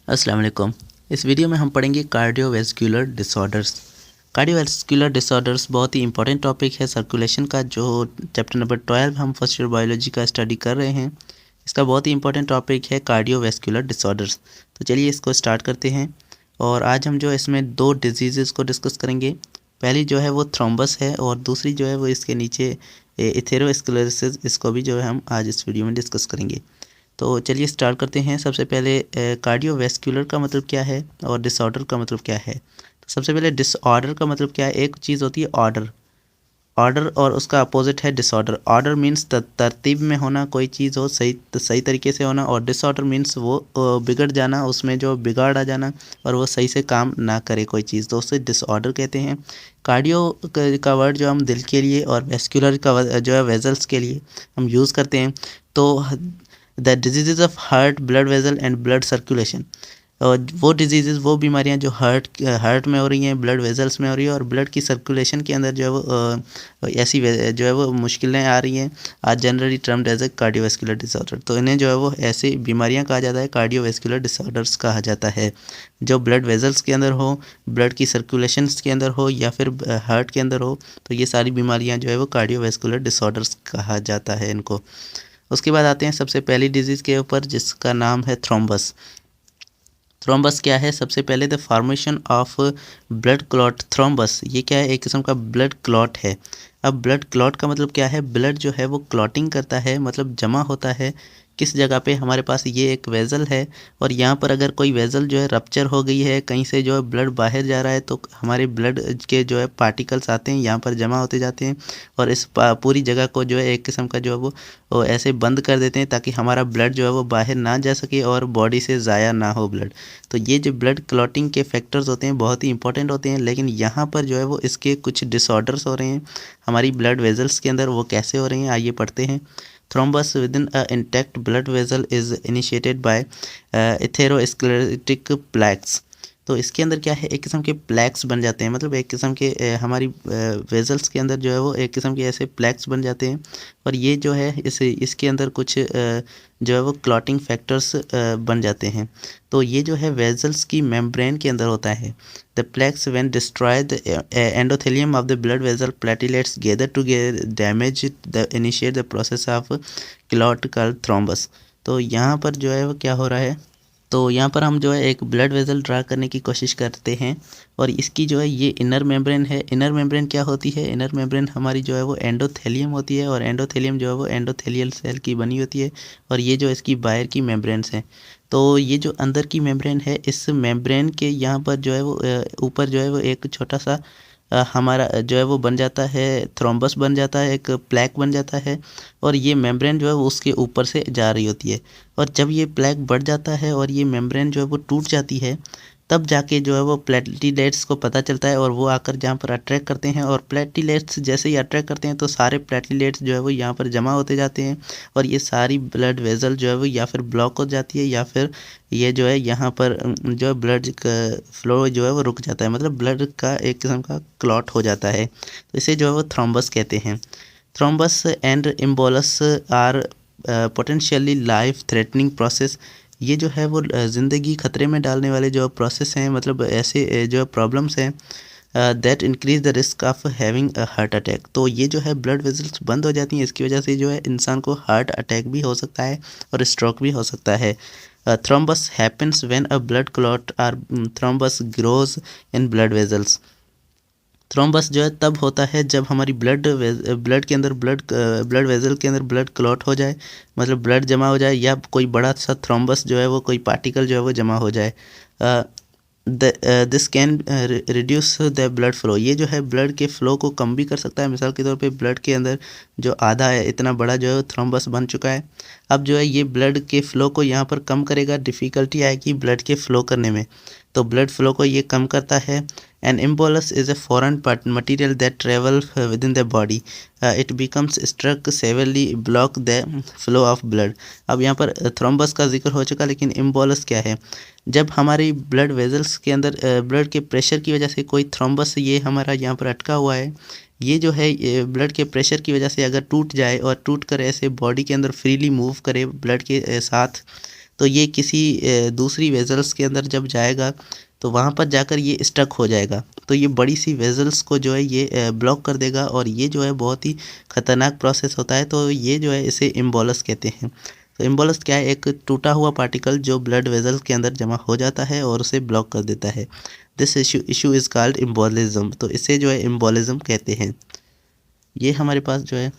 अस्सलाम वालेकुम। इस वीडियो में हम पढ़ेंगे कार्डियोवैस्कुलर डिसऑर्डर्स। कार्डियोवैस्कुलर डिसऑर्डर्स बहुत ही इंपॉर्टेंट टॉपिक है सर्कुलेशन का, जो चैप्टर नंबर 12 हम फर्स्ट ईयर बायोलॉजी का स्टडी कर रहे हैं। इसका बहुत ही इंपॉर्टेंट टॉपिक है कार्डियोवैस्कुलर डिसऑर्डर्स। तो चलिए इसको स्टार्ट करते हैं। और आज हम जो है इसमें दो डिजीज़ को डिस्कस करेंगे। पहली जो है वो थ्रोम्बस है और दूसरी जो है वो इसके नीचे एथेरोस्क्लेरोसिस, इसको भी जो है हम आज इस वीडियो में डिस्कस करेंगे। तो चलिए स्टार्ट करते हैं। सबसे पहले कार्डियोवैस्कुलर का मतलब क्या है और डिसऑर्डर का मतलब क्या है। तो सबसे पहले डिसऑर्डर का मतलब क्या है। एक चीज़ होती है ऑर्डर, ऑर्डर और उसका अपोजिट है डिसऑर्डर। ऑर्डर मीन्स तरतीब में होना, कोई चीज़ हो सही तरीके से होना, और डिसऑर्डर मीन्स वो बिगड़ जाना, उसमें जो बिगाड़ आ जाना और वो सही से काम ना करे कोई चीज़, तो उसे डिसऑर्डर कहते हैं। कार्डियो का वर्ड जो हम दिल के लिए और वेस्कुलर का जो है वेजल्स के लिए हम यूज़ करते हैं। तो the disease of heart, blood vessel and blood circulation, और वो डिजीज़, वो बीमारियां जो हार्ट में हो रही हैं, ब्लड वेजल्स में हो रही है और ब्लड की सर्कुलेशन के अंदर जो है वो ऐसी जो है वो मुश्किलें आ रही हैं, आज generally termed as a cardiovascular disorder. तो इन्हें जो है वो ऐसी बीमारियां कहा जाता है, कार्डियोवैस्कुलर डिसऑर्डर्स कहा जाता है। जो ब्लड वेजल्स के अंदर हो, ब्लड की सर्कुलेशन के अंदर हो या फिर हार्ट के अंदर हो, तो ये सारी बीमारियाँ जो है वो कार्डियोवैस्कुलर डिसऑर्डर्स कहा जाता है इनको। उसके बाद आते हैं सबसे पहली डिजीज़ के ऊपर, जिसका नाम है थ्रोम्बस। थ्रोम्बस क्या है। सबसे पहले the formation of blood clot. Thrombus ये क्या है, एक किस्म का ब्लड क्लॉट है। अब ब्लड क्लॉट का मतलब क्या है, ब्लड जो है वो क्लॉटिंग करता है, मतलब जमा होता है किस जगह पे। हमारे पास ये एक वेज़ल है और यहाँ पर अगर कोई वेज़ल जो है रप्चर हो गई है, कहीं से जो है ब्लड बाहर जा रहा है, तो हमारे ब्लड के जो है पार्टिकल्स आते हैं, यहाँ पर जमा होते जाते हैं और इस पूरी जगह को जो है एक किस्म का जो है वो ऐसे बंद कर देते हैं ताकि हमारा ब्लड जो है वो बाहर ना जा सके और बॉडी से ज़ाया ना हो ब्लड। तो ये जो ब्लड क्लॉटिंग के फैक्टर्स होते हैं बहुत ही इंपॉर्टेंट होते हैं, लेकिन यहाँ पर जो है वो इसके कुछ डिसऑर्डर्स हो रहे हैं हमारी ब्लड वेजल्स के अंदर। वो कैसे हो रहे हैं आइए पढ़ते हैं। Thrombus within a intact blood vessel is initiated by atherosclerotic प्लैक्स। तो इसके अंदर क्या है, एक किस्म के प्लैक्स बन जाते हैं, मतलब एक किस्म के हमारी वेजल्स के अंदर जो है वो एक किस्म के ऐसे प्लैक्स बन जाते हैं। और ये जो है इसके अंदर कुछ जो है वो क्लॉटिंग फैक्टर्स बन जाते हैं। तो ये जो है वेजल्स की मेम्ब्रेन के अंदर होता है। The प्लैक्स when destroy the endothelium of the blood vessel, platelets gather together damage the initiate the process of clot called thrombus. तो यहाँ पर जो है वो क्या हो रहा है, तो यहाँ पर हम जो है एक ब्लड वेजल ड्रा करने की कोशिश करते हैं और इसकी जो है ये इनर मेम्ब्रेन है। इनर मेम्ब्रेन क्या होती है, इनर मेम्ब्रेन हमारी जो है वो एंडोथेलियम होती है और एंडोथेलियम जो है वो एंडोथेलियल सेल की बनी होती है और ये जो इसकी बाहर की मेम्ब्रेन्स हैं। तो ये जो अंदर की मेम्ब्रेन है, इस मेम्ब्रेन के यहाँ पर जो है वो ऊपर जो है वो एक छोटा सा हमारा जो है वो बन जाता है, थ्रोम्बस बन जाता है, एक प्लैक बन जाता है और ये मेम्ब्रेन जो है वो उसके ऊपर से जा रही होती है। और जब ये प्लैक बढ़ जाता है और ये मेम्ब्रेन जो है वो टूट जाती है, तब जाके जो है वो प्लेटलेट्स को पता चलता है और वो आकर जहाँ पर अट्रैक्ट करते हैं, और प्लेटलेट्स जैसे ही अट्रैक्ट करते हैं तो सारे प्लेटलेट्स जो है वो यहाँ पर जमा होते जाते हैं और ये सारी ब्लड वेजल जो है वो या फिर ब्लॉक हो जाती है या फिर ये जो है यहाँ पर जो है ब्लड का फ्लो जो है वो रुक जाता है, मतलब ब्लड का एक किस्म का क्लॉट हो जाता है। तो इसे जो है वो थ्रोम्बस कहते हैं। Thrombus and embolus are potentially life threatening process. ये जो है वो ज़िंदगी ख़तरे में डालने वाले जो प्रोसेस हैं, मतलब ऐसे जो प्रॉब्लम्स हैं that increase the risk of having a heart attack. तो ये जो है ब्लड वेजल्स बंद हो जाती हैं, इसकी वजह से जो है इंसान को हार्ट अटैक भी हो सकता है और स्ट्रोक भी हो सकता है। Thrombus happens when a blood clot और thrombus grows in blood vessels. Thrombus जो है तब होता है जब हमारी ब्लड के अंदर ब्लड वेजल के अंदर ब्लड क्लॉट हो जाए, मतलब ब्लड जमा हो जाए, या कोई बड़ा सा थ्रोम्बस जो है वो कोई पार्टिकल जो है वो जमा हो जाए। This can reduce the blood flow. ये जो है ब्लड के फ़्लो को कम भी कर सकता है। मिसाल के तौर पे ब्लड के अंदर जो आधा है, इतना बड़ा जो है थ्रोम्बस बन चुका है, अब जो है ये ब्लड के फ़्लो को यहाँ पर कम करेगा, डिफ़िकल्टी आएगी ब्लड के फ़्लो करने में, तो ब्लड फ्लो को ये कम करता है। An embolus is a foreign material that travel within the body, it becomes struck severely block the flow of blood. अब यहाँ पर थ्रोम्बस का जिक्र हो चुका, लेकिन एम्बोलस क्या है, जब हमारी ब्लड वेजल्स के अंदर ब्लड के प्रेशर की वजह से कोई थ्रोम्बस ये हमारा यहाँ पर अटका हुआ है, ये जो है ब्लड के प्रेशर की वजह से अगर टूट जाए और टूट कर ऐसे बॉडी के अंदर फ्रीली मूव करे ब्लड के साथ, तो ये किसी दूसरी वेजल्स के अंदर जब जाएगा तो वहाँ पर जाकर ये स्टक हो जाएगा। तो ये बड़ी सी वेजल्स को जो है ये ब्लॉक कर देगा और ये जो है बहुत ही ख़तरनाक प्रोसेस होता है। तो ये जो है इसे एम्बोलस कहते हैं। तो एम्बोलस क्या है, एक टूटा हुआ पार्टिकल जो ब्लड वेजल्स के अंदर जमा हो जाता है और उसे ब्लॉक कर देता है। This issue is called embolism. तो इसे जो है एम्बोलिज्म कहते हैं। ये हमारे पास जो है,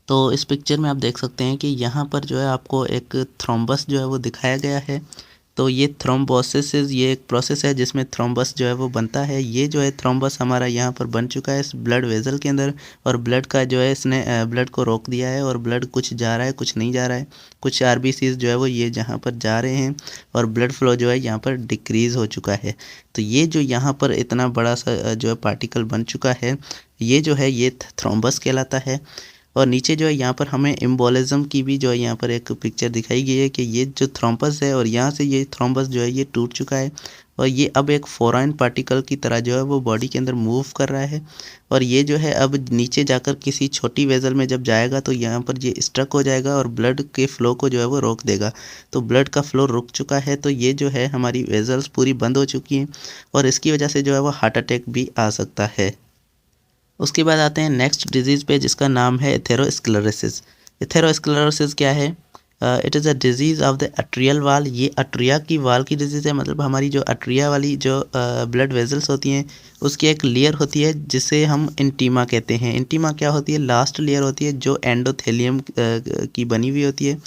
तो इस पिक्चर में आप देख सकते हैं कि यहाँ पर जो है आपको एक थ्रोम्बस जो है वो दिखाया गया है। तो ये थ्रोम्बोसिस ये एक प्रोसेस है जिसमें थ्रोम्बस जो है वो बनता है। ये जो है थ्रोम्बस हमारा यहाँ पर बन चुका है इस ब्लड वेजल के अंदर, और ब्लड का जो है इसने ब्लड को रोक दिया है और ब्लड कुछ जा रहा है कुछ नहीं जा रहा है। कुछ आरबीसीज जो है वो ये जहाँ पर जा रहे हैं और ब्लड फ्लो जो है यहाँ पर डिक्रीज़ हो चुका है। तो ये जो यहाँ पर इतना बड़ा सा जो है पार्टिकल बन चुका है, ये जो है ये थ्रोम्बस कहलाता है। और नीचे जो है यहाँ पर हमें एम्बोलिज्म की भी जो है यहाँ पर एक पिक्चर दिखाई गई है कि ये जो थ्रोम्बस है और यहाँ से ये थ्रोम्बस जो है ये टूट चुका है और ये अब एक फॉरेन पार्टिकल की तरह जो है वो बॉडी के अंदर मूव कर रहा है। और ये जो है अब नीचे जाकर किसी छोटी वेजल में जब जाएगा तो यहाँ पर ये स्ट्रक हो जाएगा और ब्लड के फ़्लो को जो है वो रोक देगा। तो ब्लड का फ़्लो रुक चुका है। तो ये जो है हमारी वेजल्स पूरी बंद हो चुकी हैं और इसकी वजह से जो है वो हार्ट अटैक भी आ सकता है। उसके बाद आते हैं नेक्स्ट डिजीज़ पे जिसका नाम है एथेरोस्क्लेरोसिस। एथेरोस्क्लेरोसिस क्या है? It is a disease of the atrial wall. ये अट्रिया की वाल की डिजीज़ है। मतलब हमारी जो अट्रिया वाली जो ब्लड वेजल्स होती हैं उसकी एक लेयर होती है जिसे हम इंटीमा कहते हैं। इंटीमा क्या होती है? लास्ट लेयर होती है जो एंडोथेलियम की बनी हुई होती है।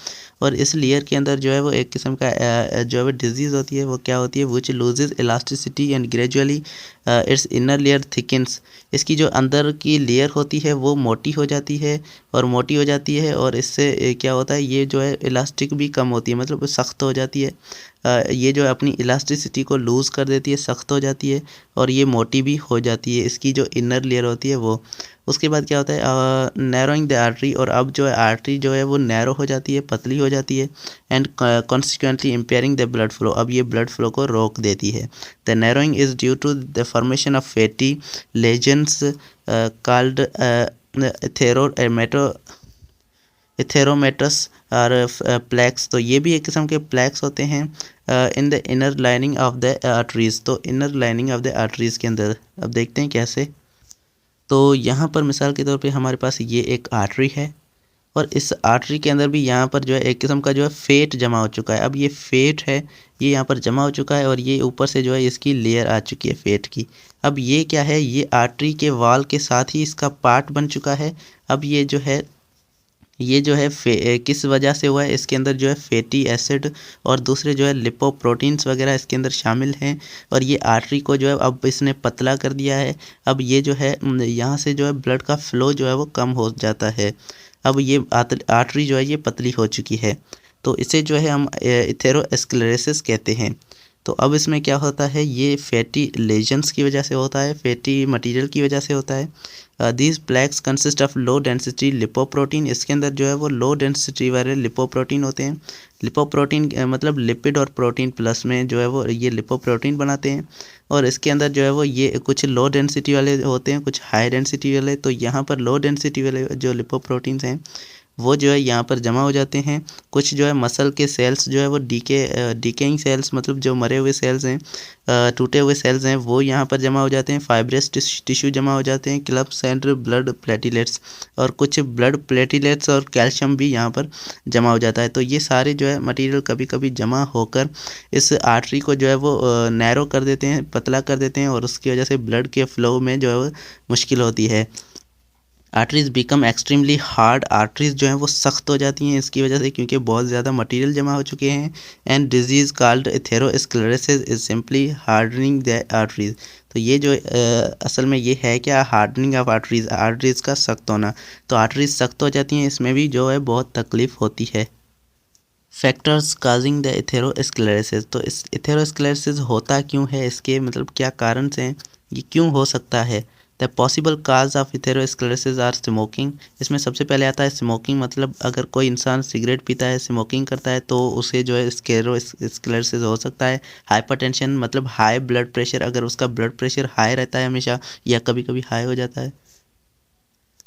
और इस लेयर के अंदर जो है वो एक किस्म का जो है वो डिजीज़ होती है। वो क्या होती है? Which loses elasticity and gradually its inner layer thickens. इसकी जो अंदर की लेयर होती है वो मोटी हो जाती है और मोटी हो जाती है और इससे क्या होता है, ये जो है इलास्टिक भी कम होती है, मतलब सख्त हो जाती है। ये जो है अपनी इलास्टिसिटी को लूज़ कर देती है, सख्त हो जाती है और ये मोटी भी हो जाती है, इसकी जो इनर लेयर होती है वो। उसके बाद क्या होता है? Narrowing the artery. और अब जो है आर्टरी जो है वो नैरो हो जाती है, पतली हो जाती है and consequently impairing the blood flow. अब ये ब्लड फ्लो को रोक देती है। The narrowing is due to the formation of fatty legends called atheromatous और प्लैक्स। तो ये भी एक किस्म के प्लैक्स होते हैं in the inner lining of the arteries. तो inner lining of the arteries के अंदर अब देखते हैं कैसे। तो यहाँ पर मिसाल के तौर पे हमारे पास ये एक आर्टरी है और इस आर्टरी के अंदर भी यहाँ पर जो है एक किस्म का जो है फेट जमा हो चुका है। अब ये फेट है, ये यहाँ पर जमा हो चुका है और ये ऊपर से जो है इसकी लेयर आ चुकी है फेट की। अब ये क्या है? ये आर्टरी के वाल के साथ ही इसका पार्ट बन चुका है। अब ये जो है किस वजह से हुआ है? इसके अंदर जो है फैटी एसिड और दूसरे जो है लिपोप्रोटीन्स वगैरह इसके अंदर शामिल हैं और ये आर्टरी को जो है अब इसने पतला कर दिया है। अब ये जो है यहाँ से जो है ब्लड का फ़्लो जो है वो कम हो जाता है। अब ये आर्टरी जो है ये पतली हो चुकी है। तो इसे जो है हम एथेरोस्क्लेरोसिस कहते हैं। तो अब इसमें क्या होता है? ये फैटी लेजन्स की वजह से होता है, फैटी मटेरियल की वजह से होता है। These प्लैक्स consist of low density lipoprotein. इसके अंदर जो है वो लो डेंसिटी वाले लिपोप्रोटीन होते हैं। लिपोप्रोटीन मतलब लिपिड और प्रोटीन प्लस में जो है वो ये लिपोप्रोटीन बनाते हैं और इसके अंदर जो है वो ये कुछ लो डेंसिटी वाले होते हैं, कुछ हाई डेंसिटी वाले। तो यहाँ पर लो डेंसिटी वाले जो लिपोप्रोटीन्स हैं वो जो है यहाँ पर जमा हो जाते हैं। कुछ जो है मसल के सेल्स जो है वो डिकेइंग सेल्स, मतलब जो मरे हुए सेल्स हैं, टूटे हुए सेल्स हैं, वो यहाँ पर जमा हो जाते हैं। फाइब्रस टिश्यू जमा हो जाते हैं, क्लब्स एंड ब्लड प्लेटिलेट्स, और कुछ ब्लड प्लेटिलेट्स और कैल्शियम भी यहाँ पर जमा हो जाता है। तो ये सारे जो है मटेरियल कभी कभी जमा होकर इस आर्टरी को जो है वो नैरो कर देते हैं, पतला कर देते हैं और उसकी वजह से ब्लड के फ्लो में जो है वो मुश्किल होती है। Arteries become extremely hard. Arteries जो हैं वो सख्त हो जाती हैं इसकी वजह से, क्योंकि बहुत ज़्यादा मटेरियल जमा हो चुके हैं। And disease called atherosclerosis is simply hardening the arteries. तो ये जो असल में ये है क्या? हार्डनिंग ऑफ आर्टरीज, आर्टरीज का सख्त होना। तो आर्टरीज सख्त हो जाती हैं, इसमें भी जो है बहुत तकलीफ़ होती है। Factors causing the atherosclerosis. तो इस एथेरोस्क्लेरोसिस होता क्यों है? इसके मतलब क्या कारण से हैं? ये क्यों हो सकता है? The possible cause of atherosclerosis are smoking. इसमें सबसे पहले आता है स्मोकिंग। मतलब अगर कोई इंसान सिगरेट पीता है, स्मोकिंग करता है, तो उसे जो है एथेरोस्क्लेरोसिस हो सकता है। हाइपरटेंशन मतलब हाई ब्लड प्रेशर, अगर उसका ब्लड प्रेशर हाई रहता है हमेशा या कभी कभी हाई हो जाता है।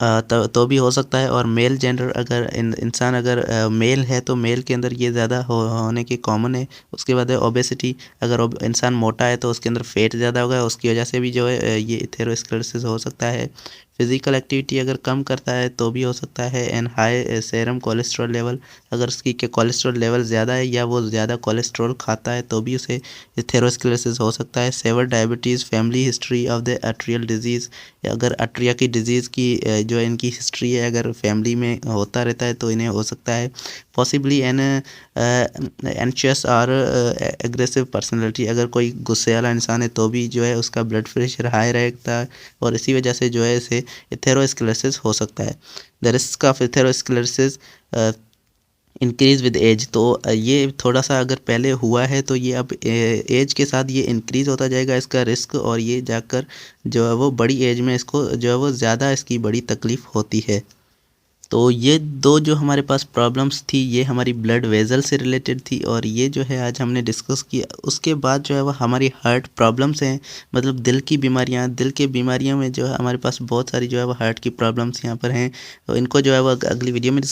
तो भी हो सकता है। और मेल जेंडर अगर इंसान अगर मेल है तो मेल के अंदर ये ज़्यादा होने की कॉमन है। उसके बाद है ओबेसिटी, अगर इंसान मोटा है तो उसके अंदर फैट ज़्यादा होगा, उसकी वजह से भी जो है ये एथेरोस्क्लेरोसिस हो सकता है। फिजिकल एक्टिविटी अगर कम करता है तो भी हो सकता है। And high serum cholesterol level, अगर उसकी के कोलेस्ट्रॉल लेवल ज़्यादा है या वो ज़्यादा कोलेस्ट्रॉल खाता है तो भी उसे एथेरोस्क्लेरोसिस हो सकता है। Severe diabetes, family history of the arterial disease, अगर आर्टरिया की डिजीज़ की जो इनकी हिस्ट्री है अगर फैमिली में होता रहता है तो इन्हें हो सकता है। पॉसिबली एन एंशियस और एग्रेसिव पर्सनैलिटी, अगर कोई गुस्से वाला इंसान है तो भी जो है उसका ब्लड प्रेशर हाई रहता है और इसी वजह से जो है इसे एथेरोस्क्लेरोसिस हो सकता है। The risk of atherosclerosis increase with age, तो ये थोड़ा सा अगर पहले हुआ है तो ये अब एज के साथ ये इंक्रीज़ होता जाएगा इसका रिस्क, और ये जाकर जो है वो बड़ी एज में इसको जो है वो ज़्यादा इसकी बड़ी तकलीफ़ होती है। तो ये दो जो हमारे पास प्रॉब्लम्स थी ये हमारी ब्लड वेजल से रिलेटेड थी, और ये जो है आज हमने डिस्कस किया। उसके बाद जो है वो हमारी हार्ट प्रॉब्लम्स हैं, मतलब दिल की बीमारियां। दिल की बीमारियों में जो है हमारे पास बहुत सारी जो है वो हार्ट की प्रॉब्लम्स यहाँ पर हैं, तो इनको जो है वो अगली वीडियो में